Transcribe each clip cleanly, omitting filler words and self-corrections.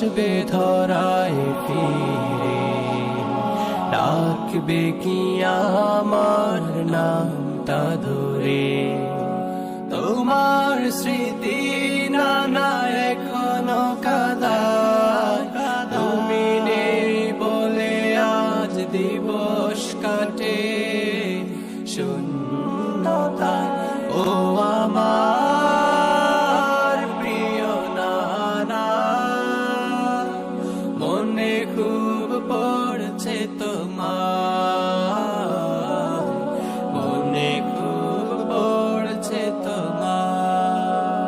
আসবে ধরায় ফিরে, ডাকবে কি আমার নামটা ধরে। তোমার স্মৃতি নানা এখনো কাদায়, তুমি নেই বলে আজ দিবস কাটে শূন্যতা। ও আমার প্রিয় নানা, মনে খুব পড়ছে তোমার, মনে খুব পড়ছে তোমার,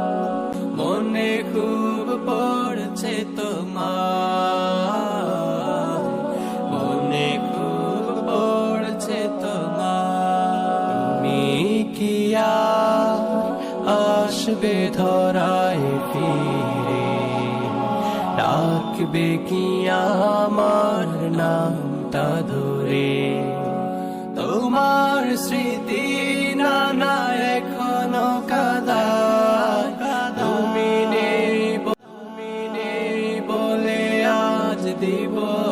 মনে খুব পড়ছে তোমার, মনে খুব পড়ছে তোমার। তুমি কি আর আসবে ধরায় ফিরে, ডাকবে কি আমার নামটা ধরে। তোমার স্মৃতি নানা এখনো কাদায়, তুমি নেই বলে আজ দিবস